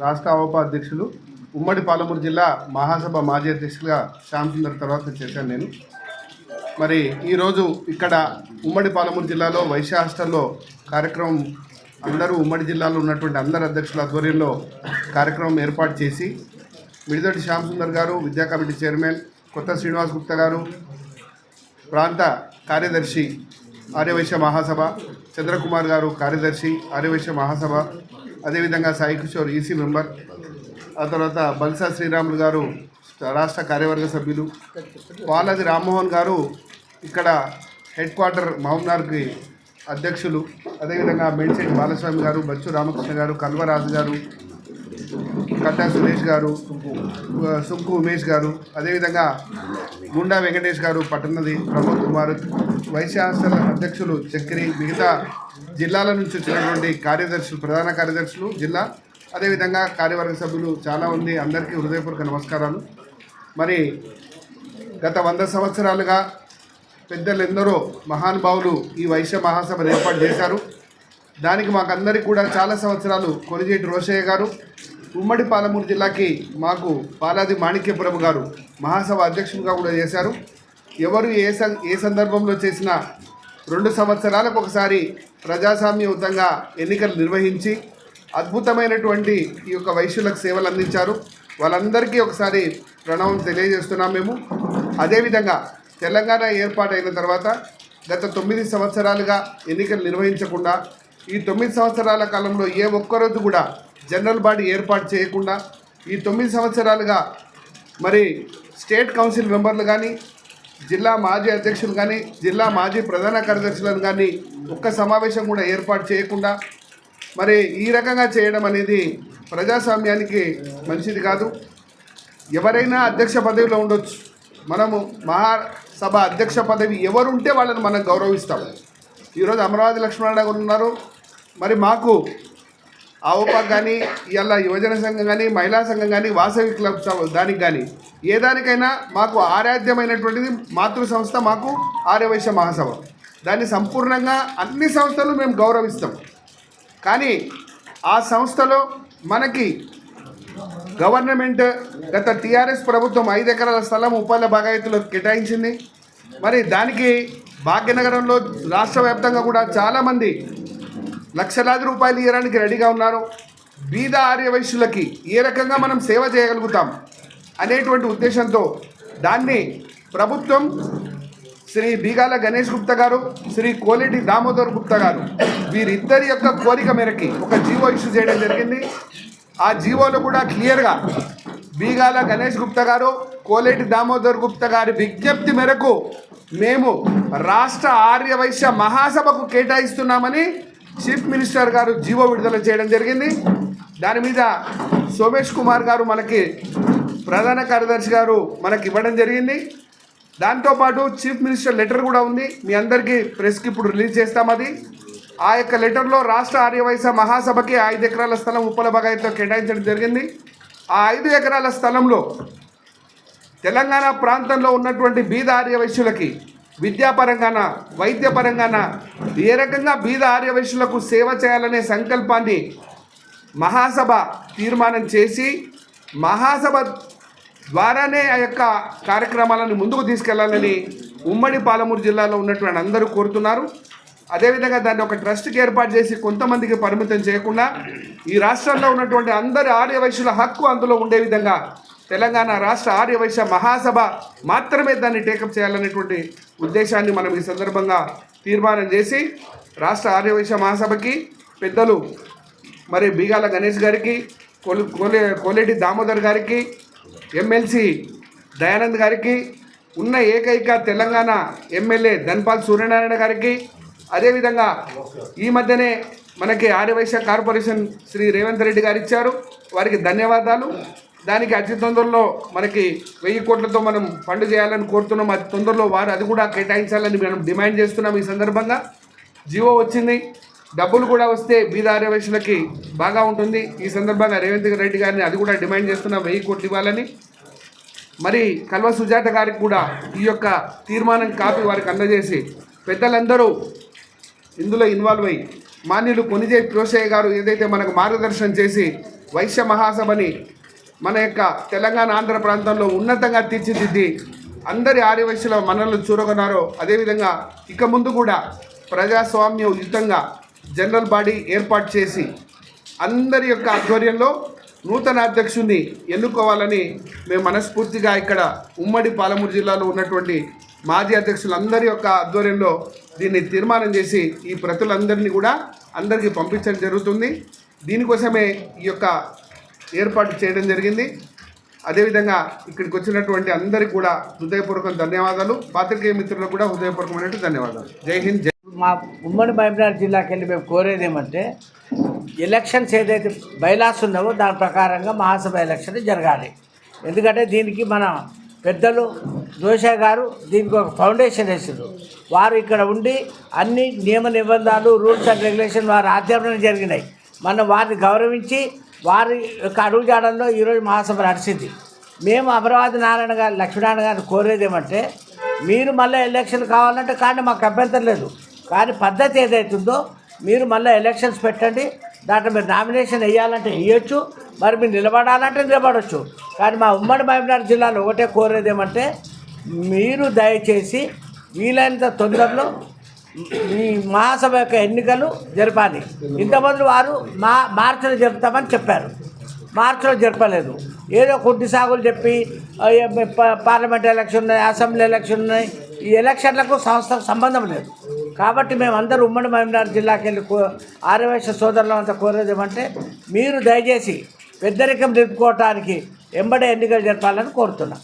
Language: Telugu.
రాష్ట్ర అవప అధ్యక్షులు ఉమ్మడి పాలమూరు జిల్లా మహాసభ మాజీ అధ్యక్షులుగా శ్యామ్ సుందర్ తర్వాత చేశాను నేను. మరి ఈరోజు ఇక్కడ ఉమ్మడి పాలమూరు జిల్లాలో వైశ్య హాస్టల్లో కార్యక్రమం అందరూ ఉమ్మడి జిల్లాలో ఉన్నటువంటి అందరు అధ్యక్షుల ఆధ్వర్యంలో కార్యక్రమం ఏర్పాటు చేసి మిడిదొడ్డి శ్యామ్ సుందర్ గారు, విద్యా కమిటీ చైర్మన్ కొత్త శ్రీనివాస్ గుప్తా గారు, ప్రాంత కార్యదర్శి ఆర్యవైశ్య మహాసభ చంద్రకుమార్ గారు, కార్యదర్శి ఆర్యవైశ్య మహాసభ, అదేవిధంగా సాయి కిషోర్ ఈసీ మెంబర్, ఆ తర్వాత బల్సా శ్రీరాములు గారు రాష్ట్ర కార్యవర్గ సభ్యులు, పాలది రామ్మోహన్ గారు ఇక్కడ హెడ్ క్వార్టర్ మహమ్నార్కి అధ్యక్షులు, అదేవిధంగా మేడిశెట్టి బాలస్వామి గారు, బచ్చు రామకృష్ణ గారు, కల్వరాజు గారు, కట్టా సురేష్ గారు, సుంకు ఉమేష్ గారు, అదేవిధంగా గుండా వెంకటేష్ గారు, పట్టణది ప్రమోద్ కుమార్, వైశ్య హాస్టల్ అధ్యక్షులు చక్రి, మిగతా జిల్లాల నుంచి వచ్చినటువంటి కార్యదర్శులు, ప్రధాన కార్యదర్శులు జిల్లా, అదేవిధంగా కార్యవర్గ సభ్యులు చాలా ఉంది. అందరికీ హృదయపూర్వక నమస్కారాలు. మరి గత 100 సంవత్సరాలుగా పెద్దలెందరో మహానుభావులు ఈ వైశ్య మహాసభను ఏర్పాటు చేశారు. దానికి మాకందరికీ కూడా చాలా సంవత్సరాలు కొనిజేటి రోషయ్య గారు ఉమ్మడి పాలమూరు జిల్లాకి మాకు పాలాది మాణిక్యపురం గారు మహాసభ అధ్యక్షులుగా కూడా చేశారు. ఎవరు ఏ సందర్భంలో చేసినా 2 సంవత్సరాలకు ఒకసారి ప్రజాస్వామ్యయుతంగా ఎన్నికలు నిర్వహించి అద్భుతమైనటువంటి ఈ యొక్క వైశ్యులకు సేవలు అందించారు. వాళ్ళందరికీ ఒకసారి ప్రణామం తెలియజేస్తున్నాం మేము. అదేవిధంగా తెలంగాణ ఏర్పాటైన తర్వాత గత 9 సంవత్సరాలుగా ఎన్నికలు నిర్వహించకుండా ఈ 9 సంవత్సరాల కాలంలో ఏ ఒక్కరోజు కూడా జనరల్ బాడీ ఏర్పాటు చేయకుండా ఈ 9 సంవత్సరాలుగా మరి స్టేట్ కౌన్సిల్ మెంబర్లు కానీ, జిల్లా మాజీ అధ్యక్షులు కానీ, జిల్లా మాజీ ప్రధాన కార్యదర్శులను కానీ ఒక్క సమావేశం కూడా ఏర్పాటు చేయకుండా మరి ఈ రకంగా చేయడం అనేది ప్రజాస్వామ్యానికి మంచిది కాదు. ఎవరైనా అధ్యక్ష పదవిలో ఉండొచ్చు. మనము మహాసభ అధ్యక్ష పదవి ఎవరుంటే వాళ్ళని మనం గౌరవిస్తాం. ఈరోజు అమరావతి లక్ష్మణ గారు ఉన్నారు. మరి మాకు ఆవపాక్ కానీ, ఇవాళ యువజన సంఘం కానీ, మహిళా సంఘం కానీ, వాసవి క్లబ్ దానికి కానీ ఏ దానికైనా మాకు ఆరాధ్యమైనటువంటిది మాతృ సంస్థ మాకు ఆర్యవైశ్య మహాసభ. దాన్ని సంపూర్ణంగా అన్ని సంస్థలు మేము గౌరవిస్తాం. కానీ ఆ సంస్థలో మనకి గవర్నమెంట్ గత టీఆర్ఎస్ ప్రభుత్వం 5 ఎకరాల స్థలం ఉపాధి బాగాయతులకు కేటాయించింది. మరి దానికి భాగ్యనగరంలో రాష్ట్ర వ్యాప్తంగా కూడా చాలామంది లక్షలాది రూపాయలు ఇవ్వడానికి రెడీగా ఉన్నారు. బీద ఆర్యవైశ్యులకి ఏ రకంగా మనం సేవ చేయగలుగుతాం అనేటువంటి ఉద్దేశంతో దాన్ని ప్రభుత్వం శ్రీ బీగాల గణేష్ గుప్తా గారు, శ్రీ కోలేటి దామోదర్ గుప్తా గారు వీరిద్దరి యొక్క కోరిక మేరకి ఒక జీవో ఇష్యూ చేయడం జరిగింది. ఆ జీవోలో కూడా క్లియర్గా బీగాల గణేష్ గుప్తా గారు, కోలేటి దామోదర్ గుప్తా గారి విజ్ఞప్తి మేరకు మేము రాష్ట్ర ఆర్యవైశ్య మహాసభకు కేటాయిస్తున్నామని చీఫ్ మినిస్టర్ గారు జీవో విడుదల చేయడం జరిగింది. దాని మీద సోమేష్ కుమార్ గారు మనకి ప్రధాన కార్యదర్శి గారు మనకి ఇవ్వడం జరిగింది. దాంతోపాటు చీఫ్ మినిస్టర్ లెటర్ కూడా ఉంది. మీ అందరికీ ప్రెస్కి ఇప్పుడు రిలీజ్ చేస్తాం. అది ఆ యొక్క లెటర్లో రాష్ట్ర ఆర్యవైశ్య మహాసభకి 5 ఎకరాల స్థలం ఉప్పల బగాయత్లో కేటాయించడం జరిగింది. ఆ 5 ఎకరాల స్థలంలో తెలంగాణ ప్రాంతంలో ఉన్నటువంటి బీద ఆర్యవైశ్యులకి విద్యాపరంగాన, వైద్యపరంగాన ఏ రకంగా బీద ఆర్యవైశ్యులకు సేవ చేయాలనే సంకల్పాన్ని మహాసభ తీర్మానం చేసి మహాసభ ద్వారానే ఆ యొక్క కార్యక్రమాలను ముందుకు తీసుకెళ్లాలని ఉమ్మడి పాలమూరు జిల్లాలో ఉన్నటువంటి అందరూ కోరుతున్నారు. అదేవిధంగా దాన్ని ఒక ట్రస్ట్కి ఏర్పాటు చేసి కొంతమందికి పరిమితం చేయకుండా ఈ రాష్ట్రంలో ఉన్నటువంటి అందరి ఆర్యవైశ్యుల హక్కు అందులో ఉండే విధంగా తెలంగాణ రాష్ట్ర ఆర్యవైశ్య మహాసభ మాత్రమే దాన్ని టేకప్ చేయాలనేటువంటి ఉద్దేశాన్ని మనం ఈ సందర్భంగా తీర్మానం చేసి రాష్ట్ర ఆర్యవైశ్య మహాసభకి పెద్దలు మరి బీగాల గణేష్ గారికి, కోలేటి దామోదర్ గారికి, ఎమ్మెల్సీ దయానంద్ గారికి, ఉన్న ఏకైక తెలంగాణ ఎమ్మెల్యే ధన్పాల్ సూర్యనారాయణ గారికి, అదేవిధంగా ఈ మధ్యనే మనకి ఆర్యవైశ్య కార్పొరేషన్ శ్రీ రేవంత్ రెడ్డి గారు ఇచ్చారు. వారికి ధన్యవాదాలు. దానికి అతి తొందరలో మనకి 1000 కోట్లతో మనం ఫండ్ చేయాలని కోరుతున్నాం. అతి తొందరలో వారు అది కూడా కేటాయించాలని మనం డిమాండ్ చేస్తున్నాం. ఈ సందర్భంగా జీవో వచ్చింది. డబ్బులు కూడా వస్తే బీద ఆర్యవైశ్యులకి బాగా ఉంటుంది. ఈ సందర్భంగా రేవంత్ రెడ్డి గారిని అది కూడా డిమాండ్ చేస్తున్నాం, 1000 కోట్లు ఇవ్వాలని. మరి కల్వ సుజాత గారికి కూడా ఈ యొక్క తీర్మానం కాపీ వారికి అందజేసి పెద్దలందరూ ఇందులో ఇన్వాల్వ్ అయ్యి మాన్యులు కొనిజేటి రోషయ్య గారు ఏదైతే మనకు మార్గదర్శనం చేసి వైశ్య మహాసభని మన యొక్క తెలంగాణ ఆంధ్ర ప్రాంతంలో ఉన్నతంగా తీర్చిదిద్ది అందరి ఆర్యవైశ్యుల మనల్ని చూరగొన్నారో అదేవిధంగా ఇక ముందు కూడా ప్రజాస్వామ్యయుతంగా జనరల్ బాడీ ఏర్పాటు చేసి అందరి యొక్క ఆధ్వర్యంలో నూతన అధ్యక్షుడిని ఎన్నుకోవాలని మేము మనస్ఫూర్తిగా ఇక్కడ ఉమ్మడి పాలమూరు జిల్లాలో ఉన్నటువంటి మాజీ అధ్యక్షులందరి యొక్క ఆధ్వర్యంలో దీన్ని తీర్మానం చేసి ఈ ప్రతులందరినీ కూడా అందరికీ పంపించడం జరుగుతుంది. దీనికోసమే ఈ యొక్క ఏర్పాటు చేయడం జరిగింది. అదేవిధంగా ఇక్కడికి వచ్చినటువంటి అందరికీ కూడా హృదయపూర్వక ధన్యవాదాలు, పాత్రికేయ మిత్రులకు కూడా హృదయపూర్వకమైన ధన్యవాదాలు. జై హింద్. మా ఉమ్మడి మహబూబ్నగర్ జిల్లాకి వెళ్ళి మేము కోరేది ఏమంటే ఎలక్షన్స్ ఏదైతే బైలాస్ ఉన్నావో దాని ప్రకారంగా మహాసభ ఎలక్షన్ జరగాలి. ఎందుకంటే దీనికి మన పెద్దలు జోషా గారు దీనికి ఒక ఫౌండేషన్ వేసారు. వారు ఇక్కడ ఉండి అన్ని నియమ నిబంధనలు రూల్స్ అండ్ రెగ్యులేషన్ వారి ఆధ్వర్యంలో జరిగినాయి. మనం వారిని గౌరవించి వారి యొక్క అడుగుజాడల్లో ఈరోజు మహాసభ నడిచింది. మేము అమరావతి నారాయణ గారు లక్ష్మీనారాయణ గారిని కోరేది ఏమంటే మీరు మళ్ళీ ఎలక్షన్ కావాలంటే కానీ మాకు అభ్యంతరం లేదు, కానీ పద్ధతి ఏదైతుందో మీరు మళ్ళీ ఎలక్షన్స్ పెట్టండి. దాంట్లో మీరు నామినేషన్ వేయాలంటే వేయచ్చు, మరి మీరు నిలబడాలంటే నిలబడవచ్చు. కానీ మా ఉమ్మడి మహబూబ్నగర్ జిల్లాలో ఒకటే కోరేది ఏమంటే మీరు దయచేసి వీలైనంత తొందరలో ఈ మహాసభ యొక్క ఎన్నికలు జరపాలి. ఇంతమంది వారు మార్చిలో జరుపుతామని చెప్పారు, మార్చిలో జరపలేదు. ఏదో కొద్ది సాగులు చెప్పి పార్లమెంట్ ఎలక్షన్ ఉన్నాయి, అసెంబ్లీ ఎలక్షన్ ఉన్నాయి, ఈ ఎలక్షన్లకు సంస్థకు సంబంధం లేదు. కాబట్టి మేమందరూ ఉమ్మడి మహబూబ్నగర్ జిల్లాకి వెళ్ళి ఆర్యవైశ్య సోదరులు అంతా కోరేది ఏమంటే మీరు దయచేసి పెద్దరికం నిలుపుకోవటానికి ఎంబడే ఎన్నికలు జరపాలని కోరుతున్నాం.